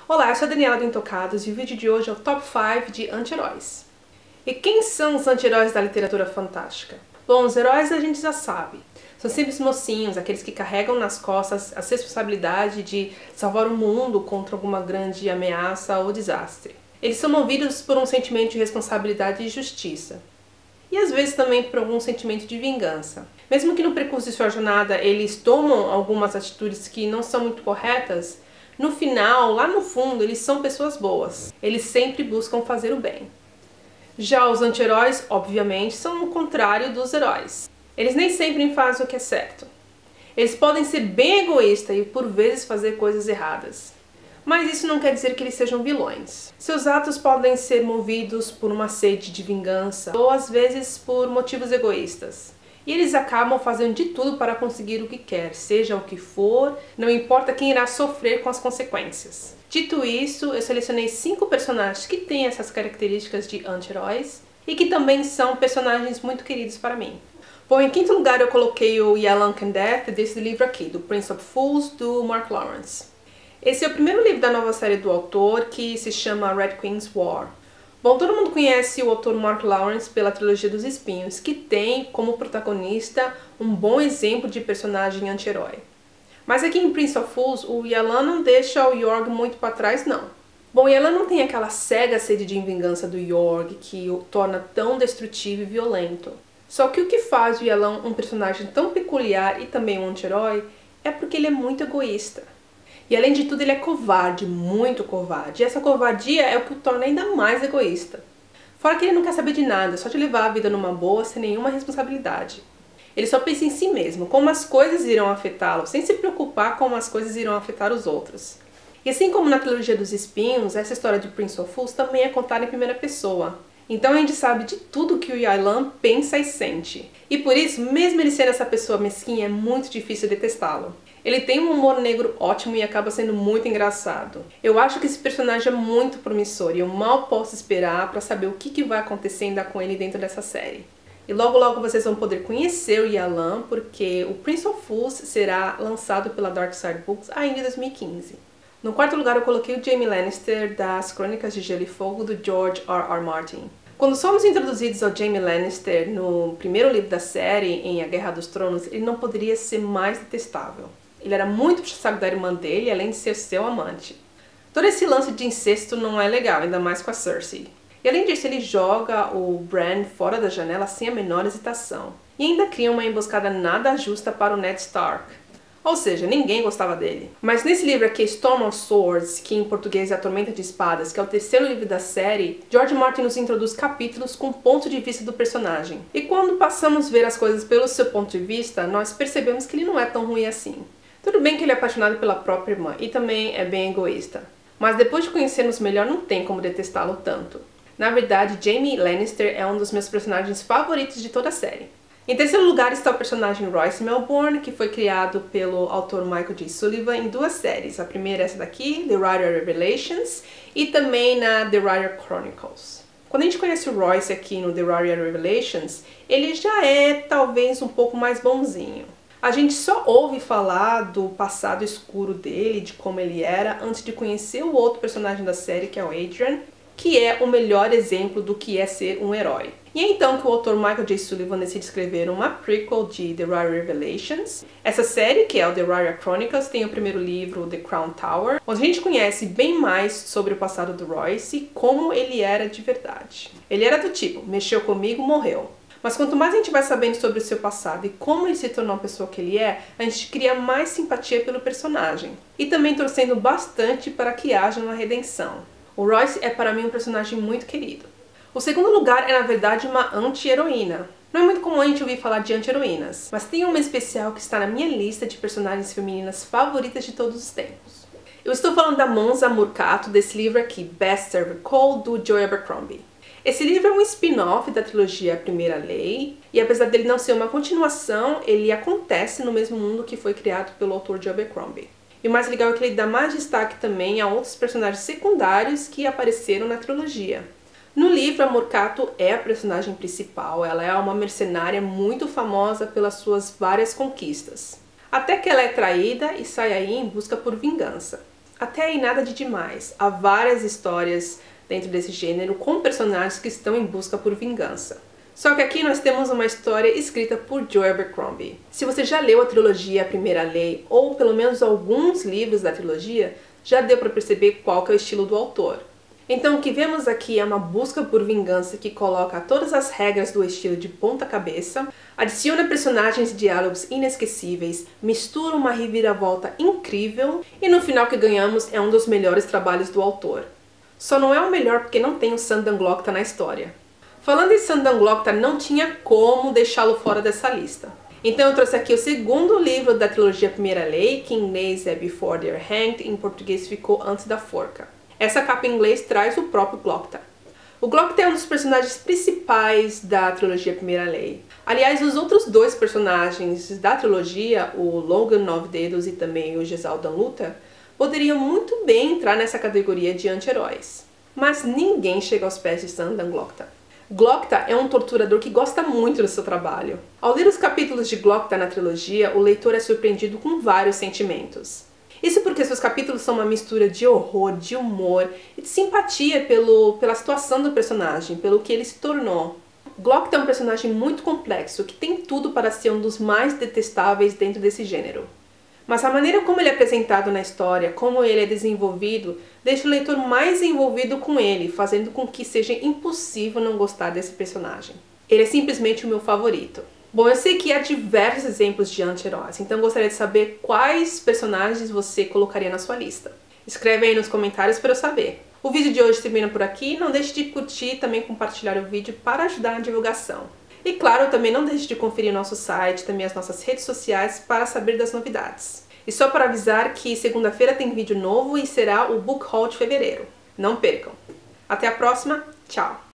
Olá, eu sou a Daniela do Intocados e o vídeo de hoje é o Top 5 de anti-heróis. E quem são os anti-heróis da literatura fantástica? Bom, os heróis a gente já sabe. São sempre os mocinhos, aqueles que carregam nas costas a responsabilidade de salvar o mundo contra alguma grande ameaça ou desastre. Eles são movidos por um sentimento de responsabilidade e justiça. E às vezes também por algum sentimento de vingança. Mesmo que no percurso de sua jornada eles tomam algumas atitudes que não são muito corretas, no final, lá no fundo, eles são pessoas boas. Eles sempre buscam fazer o bem. Já os anti-heróis, obviamente, são o contrário dos heróis. Eles nem sempre fazem o que é certo. Eles podem ser bem egoístas e por vezes fazer coisas erradas. Mas isso não quer dizer que eles sejam vilões. Seus atos podem ser movidos por uma sede de vingança ou às vezes por motivos egoístas. E eles acabam fazendo de tudo para conseguir o que quer, seja o que for, não importa quem irá sofrer com as consequências. Dito isso, eu selecionei 5 personagens que têm essas características de anti-heróis e que também são personagens muito queridos para mim. Bom, em quinto lugar eu coloquei o Yalan Kandeth desse livro aqui, do Prince of Fools, do Mark Lawrence. Esse é o primeiro livro da nova série do autor, que se chama Red Queen's War. Bom, todo mundo conhece o autor Mark Lawrence pela trilogia dos Espinhos, que tem como protagonista um bom exemplo de personagem anti-herói. Mas aqui em Prince of Fools, o Yalan não deixa o Yorg muito para trás, não. Bom, o Yalan não tem aquela cega sede de vingança do Yorg, que o torna tão destrutivo e violento. Só que o que faz o Yalan um personagem tão peculiar e também um anti-herói é porque ele é muito egoísta. E além de tudo ele é covarde, muito covarde. E essa covardia é o que o torna ainda mais egoísta. Fora que ele não quer saber de nada, só de levar a vida numa boa, sem nenhuma responsabilidade. Ele só pensa em si mesmo, como as coisas irão afetá-lo, sem se preocupar como as coisas irão afetar os outros. E assim como na trilogia dos Espinhos, essa história de Prince of Fools também é contada em primeira pessoa. Então a gente sabe de tudo que o Yalan pensa e sente. E por isso, mesmo ele sendo essa pessoa mesquinha, é muito difícil detestá-lo. Ele tem um humor negro ótimo e acaba sendo muito engraçado. Eu acho que esse personagem é muito promissor e eu mal posso esperar para saber o que vai acontecer ainda com ele dentro dessa série. E logo logo vocês vão poder conhecer o Yalan, porque o Prince of Fools será lançado pela Dark Side Books ainda em 2015. No quarto lugar eu coloquei o Jaime Lannister das Crônicas de Gelo e Fogo do George R.R. Martin. Quando somos introduzidos ao Jaime Lannister no primeiro livro da série, em A Guerra dos Tronos, ele não poderia ser mais detestável. Ele era muito puxa-saco da irmã dele, além de ser seu amante. Todo esse lance de incesto não é legal, ainda mais com a Cersei. E além disso, ele joga o Bran fora da janela sem a menor hesitação. E ainda cria uma emboscada nada justa para o Ned Stark. Ou seja, ninguém gostava dele. Mas nesse livro aqui, Storm of Swords, que em português é A Tormenta de Espadas, que é o terceiro livro da série, George Martin nos introduz capítulos com o ponto de vista do personagem. E quando passamos a ver as coisas pelo seu ponto de vista, nós percebemos que ele não é tão ruim assim. Tudo bem que ele é apaixonado pela própria irmã e também é bem egoísta. Mas depois de conhecermos melhor, não tem como detestá-lo tanto. Na verdade, Jaime Lannister é um dos meus personagens favoritos de toda a série. Em terceiro lugar está o personagem Royce Melbourne, que foi criado pelo autor Michael J. Sullivan em 2 séries. A primeira é essa daqui, The Writer Revelations, e também na The Writer Chronicles. Quando a gente conhece o Royce aqui no The Writer Revelations, ele já é talvez um pouco mais bonzinho. A gente só ouve falar do passado escuro dele, de como ele era, antes de conhecer o outro personagem da série, que é o Adrian, que é o melhor exemplo do que é ser um herói. E é então que o autor Michael J. Sullivan decide escrever uma prequel de The Writer Revelations. Essa série, que é o The Writer Chronicles, tem o primeiro livro, The Crown Tower, onde a gente conhece bem mais sobre o passado do Royce e como ele era de verdade. Ele era do tipo, mexeu comigo, morreu. Mas quanto mais a gente vai sabendo sobre o seu passado e como ele se tornou a pessoa que ele é, a gente cria mais simpatia pelo personagem. E também torcendo bastante para que haja uma redenção. O Royce é para mim um personagem muito querido. O segundo lugar é na verdade uma anti-heroína. Não é muito comum a gente ouvir falar de anti-heroínas, mas tem uma especial que está na minha lista de personagens femininas favoritas de todos os tempos. Eu estou falando da Monza Murcato desse livro aqui, Best Servant Code, do Joe Abercrombie. Esse livro é um spin-off da trilogia A Primeira Lei, e apesar dele não ser uma continuação, ele acontece no mesmo mundo que foi criado pelo autor Joe Abercrombie. E o mais legal é que ele dá mais destaque também a outros personagens secundários que apareceram na trilogia. No livro, a Murcato é a personagem principal, ela é uma mercenária muito famosa pelas suas várias conquistas. Até que ela é traída e sai aí em busca por vingança. Até aí nada de demais. Há várias histórias dentro desse gênero com personagens que estão em busca por vingança. Só que aqui nós temos uma história escrita por Joe Abercrombie. Se você já leu a trilogia A Primeira Lei, ou pelo menos alguns livros da trilogia, já deu para perceber qual que é o estilo do autor. Então o que vemos aqui é uma busca por vingança que coloca todas as regras do estilo de ponta cabeça, adiciona personagens e diálogos inesquecíveis, mistura uma reviravolta incrível e no final que ganhamos é um dos melhores trabalhos do autor. Só não é o melhor porque não tem o Sandor Glokta na história. Falando em Sandor Glokta, não tinha como deixá-lo fora dessa lista. Então eu trouxe aqui o segundo livro da trilogia Primeira Lei, que em inglês é Before They're Hanged, em português ficou Antes da Forca. Essa capa em inglês traz o próprio Glokta. O Glokta é um dos personagens principais da trilogia Primeira Lei. Aliás, os outros dois personagens da trilogia, o Logan Nove Dedos e também o Jezal Danluta, poderiam muito bem entrar nessa categoria de anti-heróis. Mas ninguém chega aos pés de Sandor Glokta. Glokta é um torturador que gosta muito do seu trabalho. Ao ler os capítulos de Glokta na trilogia, o leitor é surpreendido com vários sentimentos. Isso porque seus capítulos são uma mistura de horror, de humor e de simpatia pela situação do personagem, pelo que ele se tornou. Glokta é um personagem muito complexo, que tem tudo para ser um dos mais detestáveis dentro desse gênero. Mas a maneira como ele é apresentado na história, como ele é desenvolvido, deixa o leitor mais envolvido com ele, fazendo com que seja impossível não gostar desse personagem. Ele é simplesmente o meu favorito. Bom, eu sei que há diversos exemplos de anti-heróis, então gostaria de saber quais personagens você colocaria na sua lista. Escreve aí nos comentários para eu saber. O vídeo de hoje termina por aqui, não deixe de curtir e também compartilhar o vídeo para ajudar na divulgação. E claro, também não deixe de conferir nosso site, também as nossas redes sociais para saber das novidades. E só para avisar que segunda-feira tem vídeo novo e será o Book Haul de fevereiro. Não percam! Até a próxima, tchau!